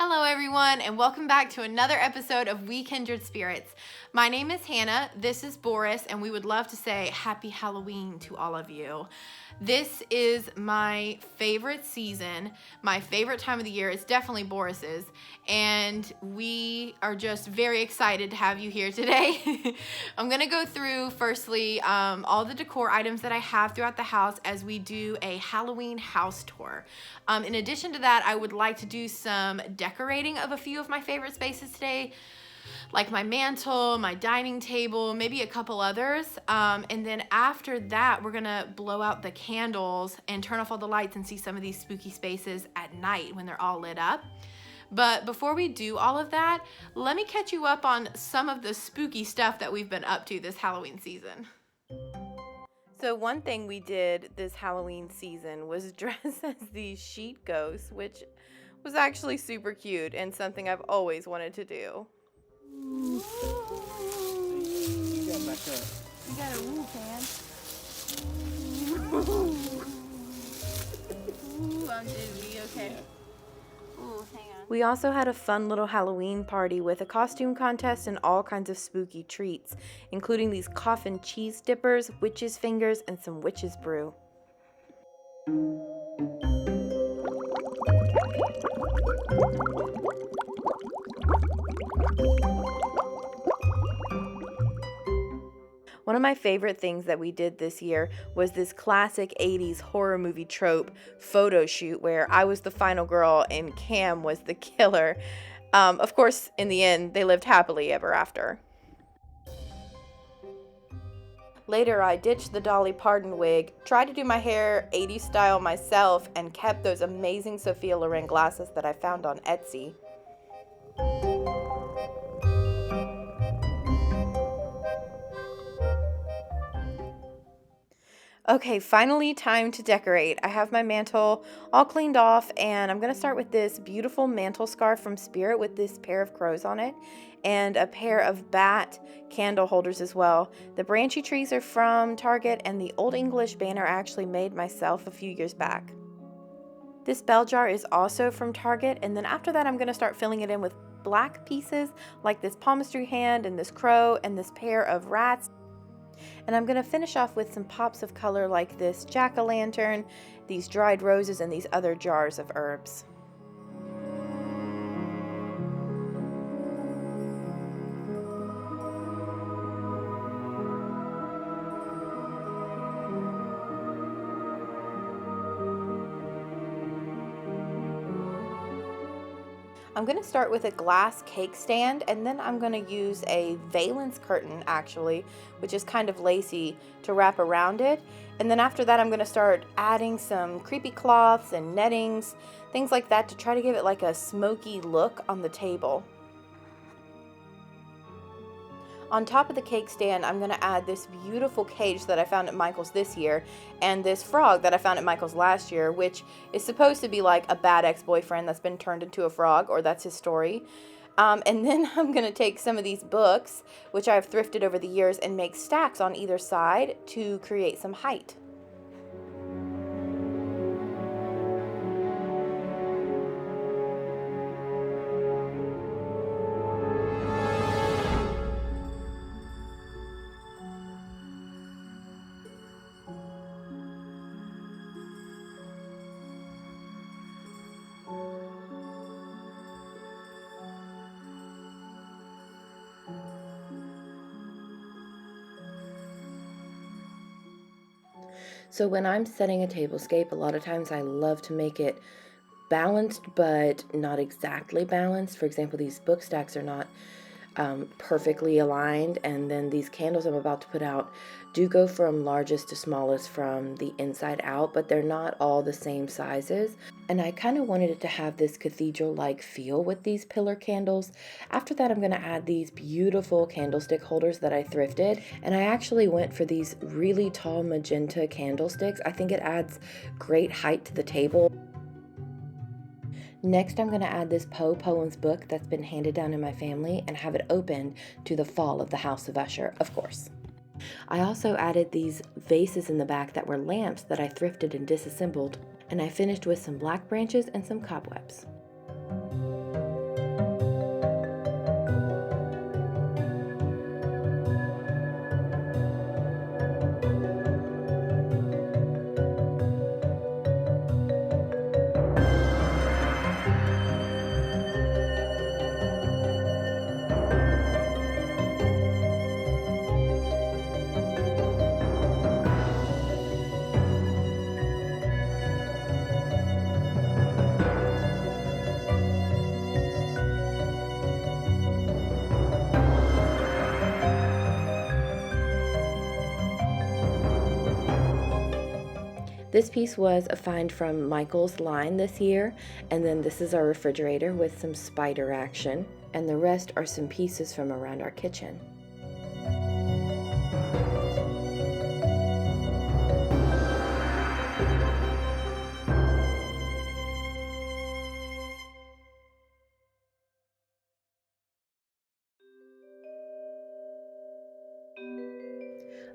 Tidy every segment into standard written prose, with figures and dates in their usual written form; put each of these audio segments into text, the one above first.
Hello everyone, and welcome back to another episode of We Kindred Spirits. My name is Hannah, this is Boris, and we would love to say Happy Halloween to all of you. This is my favorite season, my favorite time of the year. It's definitely Boris's, and we are just very excited to have you here today. I'm going to go through, firstly, all the decor items that I have throughout the house as we do a Halloween house tour. In addition to that, I would like to do some decorating of a few of my favorite spaces today, like my mantle, my dining table, maybe a couple others. And then after that, we're gonna blow out the candles and turn off all the lights and see some of these spooky spaces at night when they're all lit up. But before we do all of that, let me catch you up on some of the spooky stuff that we've been up to this Halloween season. So one thing we did this Halloween season was dress as these sheet ghosts, which was actually super cute and something I've always wanted to do. You got back up. You got a woo can. Ooh, I'm dizzy. Okay. Ooh, hang on. We also had a fun little Halloween party with a costume contest and all kinds of spooky treats, including these coffin cheese dippers, witches' fingers, and some witches' brew. One of my favorite things that we did this year was this classic 80s horror movie trope photo shoot where I was the final girl and Cam was the killer. Of course, in the end, they lived happily ever after. Later, I ditched the Dolly Parton wig, tried to do my hair 80s style myself, and kept those amazing Sophia Loren glasses that I found on Etsy. Okay, finally time to decorate. I have my mantle all cleaned off, and I'm going to start with this beautiful mantle scarf from Spirit with this pair of crows on it and a pair of bat candle holders as well. The branchy trees are from Target, and the Old English banner I actually made myself a few years back. This bell jar is also from Target, and then after that I'm going to start filling it in with black pieces like this palmistry hand and this crow and this pair of rats. And I'm going to finish off with some pops of color like this jack-o'-lantern, these dried roses, and these other jars of herbs. I'm going to start with a glass cake stand, and then I'm going to use a valance curtain actually, which is kind of lacy, to wrap around it. And then after that I'm going to start adding some creepy cloths and nettings, things like that, to try to give it like a smoky look on the table. On top of the cake stand, I'm going to add this beautiful cage that I found at Michael's this year, and this frog that I found at Michael's last year, which is supposed to be like a bad ex-boyfriend that's been turned into a frog, or that's his story. And then I'm going to take some of these books, which I've thrifted over the years, and make stacks on either side to create some height. So when I'm setting a tablescape, a lot of times I love to make it balanced, but not exactly balanced. For example, these book stacks are not perfectly aligned, and then these candles I'm about to put out do go from largest to smallest from the inside out, but they're not all the same sizes. And I kind of wanted it to have this cathedral-like feel with these pillar candles. After that, I'm going to add these beautiful candlestick holders that I thrifted, and I actually went for these really tall magenta candlesticks. I think it adds great height to the table. Next, I'm going to add this Poe Poems book that's been handed down in my family and have it opened to the fall of the House of Usher, of course. I also added these vases in the back that were lamps that I thrifted and disassembled, and I finished with some black branches and some cobwebs. This piece was a find from Michael's line this year, and then this is our refrigerator with some spider action, and the rest are some pieces from around our kitchen.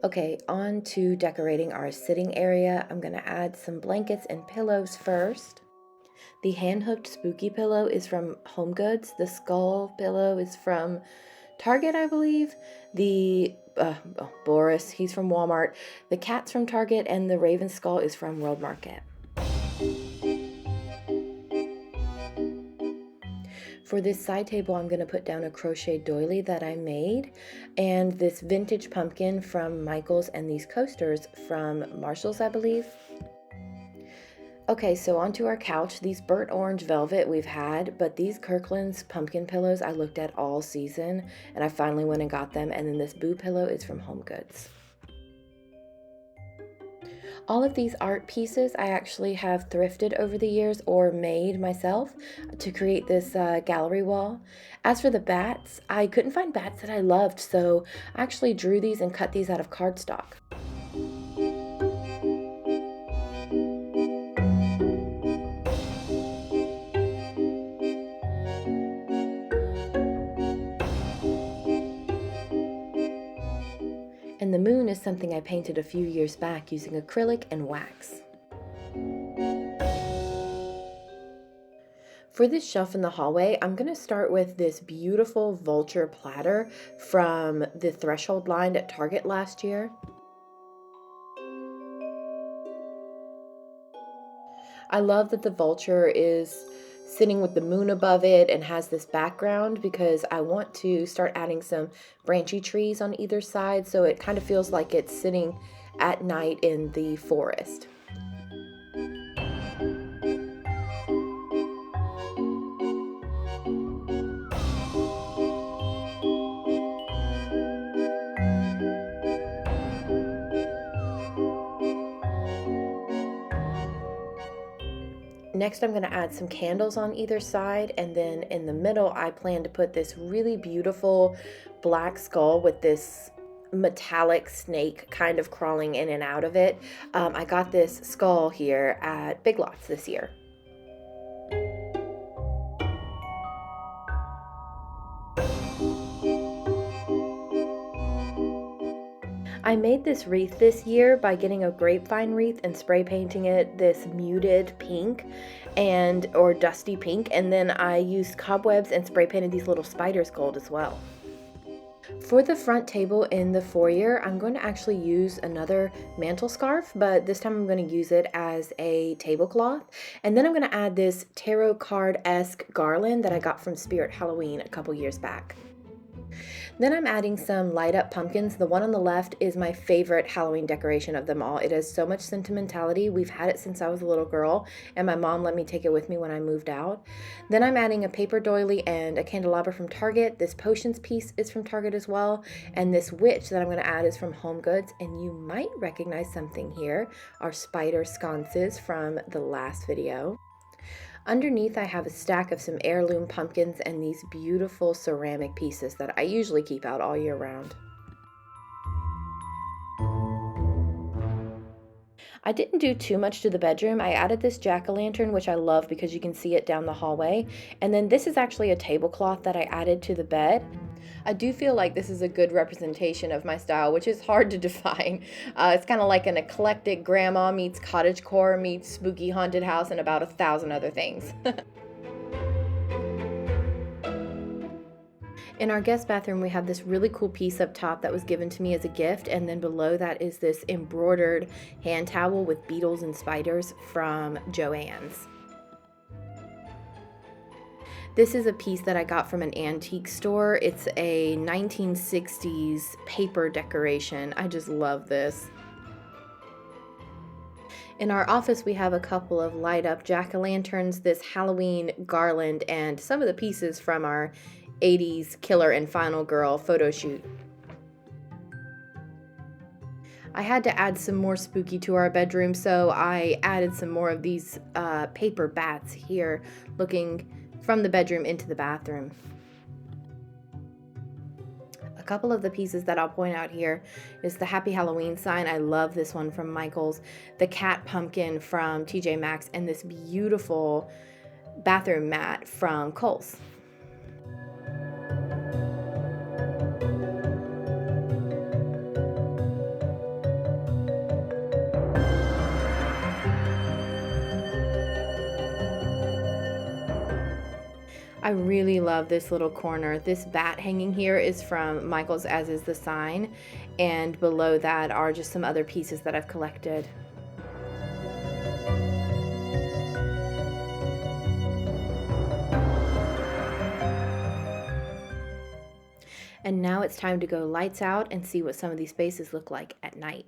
Okay, on to decorating our sitting area. I'm gonna add some blankets and pillows first. The hand-hooked spooky pillow is from HomeGoods. The skull pillow is from Target, I believe. The Boris, he's from Walmart. The cat's from Target, and the raven skull is from World Market. For this side table, I'm going to put down a crochet doily that I made, and this vintage pumpkin from Michael's, and these coasters from Marshall's, I believe. Okay, so onto our couch. These burnt orange velvet we've had, but these Kirkland's pumpkin pillows I looked at all season, and I finally went and got them, and then this boo pillow is from HomeGoods. All of these art pieces I actually have thrifted over the years or made myself to create this gallery wall. As for the bats, I couldn't find bats that I loved, so I actually drew these and cut these out of cardstock. And the moon is something I painted a few years back using acrylic and wax. For this shelf in the hallway, I'm going to start with this beautiful vulture platter from the Threshold line at Target last year. I love that the vulture is sitting with the moon above it and has this background because I want to start adding some branchy trees on either side, so it kind of feels like it's sitting at night in the forest. Next, I'm going to add some candles on either side, and then in the middle, I plan to put this really beautiful black skull with this metallic snake kind of crawling in and out of it. I got this skull here at Big Lots this year. I made this wreath this year by getting a grapevine wreath and spray painting it this muted pink or dusty pink, and then I used cobwebs and spray painted these little spiders gold as well. For the front table in the foyer, I'm going to actually use another mantle scarf, but this time I'm going to use it as a tablecloth. And then I'm going to add this tarot card-esque garland that I got from Spirit Halloween a couple years back. Then I'm adding some light up pumpkins. The one on the left is my favorite Halloween decoration of them all. It has so much sentimentality. We've had it since I was a little girl, and my mom let me take it with me when I moved out. Then I'm adding a paper doily and a candelabra from Target. This potions piece is from Target as well, and this witch that I'm going to add is from HomeGoods, and you might recognize something here, our spider sconces from the last video. Underneath, I have a stack of some heirloom pumpkins and these beautiful ceramic pieces that I usually keep out all year round. I didn't do too much to the bedroom. I added this jack-o'-lantern, which I love because you can see it down the hallway. And then this is actually a tablecloth that I added to the bed. I do feel like this is a good representation of my style, which is hard to define. It's kind of like an eclectic grandma meets cottagecore meets spooky haunted house and about 1,000 other things. In our guest bathroom, we have this really cool piece up top that was given to me as a gift, and then below that is this embroidered hand towel with beetles and spiders from Joann's. This is a piece that I got from an antique store. It's a 1960s paper decoration. I just love this. In our office, we have a couple of light up jack-o'-lanterns, this Halloween garland, and some of the pieces from our 80s Killer and Final Girl photo shoot. I had to add some more spooky to our bedroom, so I added some more of these paper bats here, looking from the bedroom into the bathroom. A couple of the pieces that I'll point out here is the Happy Halloween sign. I love this one from Michaels, the cat pumpkin from TJ Maxx, and this beautiful bathroom mat from Kohl's. I really love this little corner. This bat hanging here is from Michaels, as is the sign, and below that are just some other pieces that I've collected. And now it's time to go lights out and see what some of these spaces look like at night.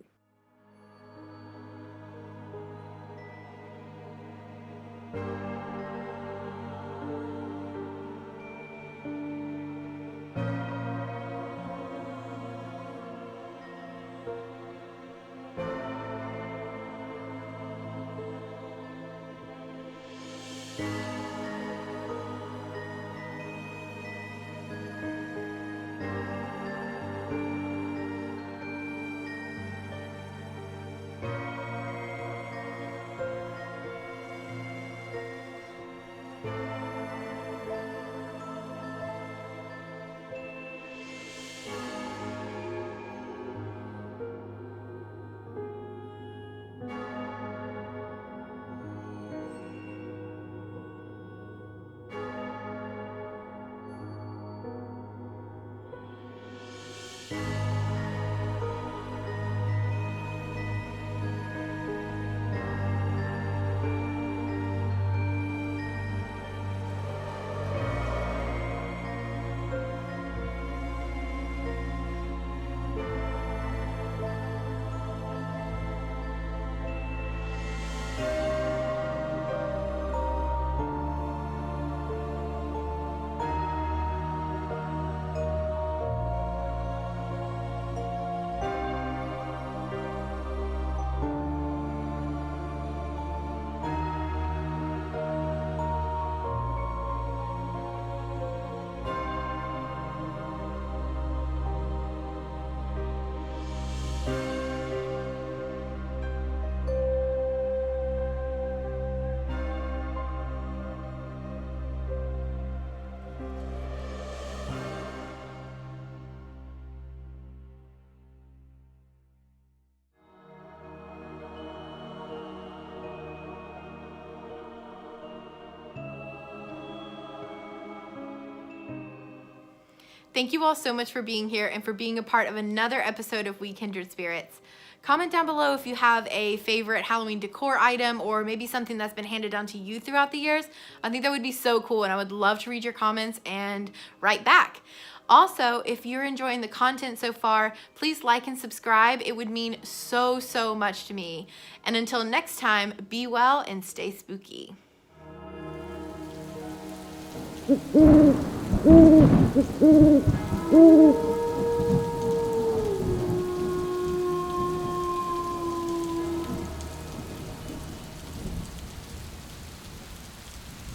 Thank you all so much for being here and for being a part of another episode of We Kindred Spirits. Comment down below if you have a favorite Halloween decor item or maybe something that's been handed down to you throughout the years. I think that would be so cool, and I would love to read your comments and write back. Also, if you're enjoying the content so far, please like and subscribe. It would mean so, so much to me. And until next time, be well and stay spooky. Ooh.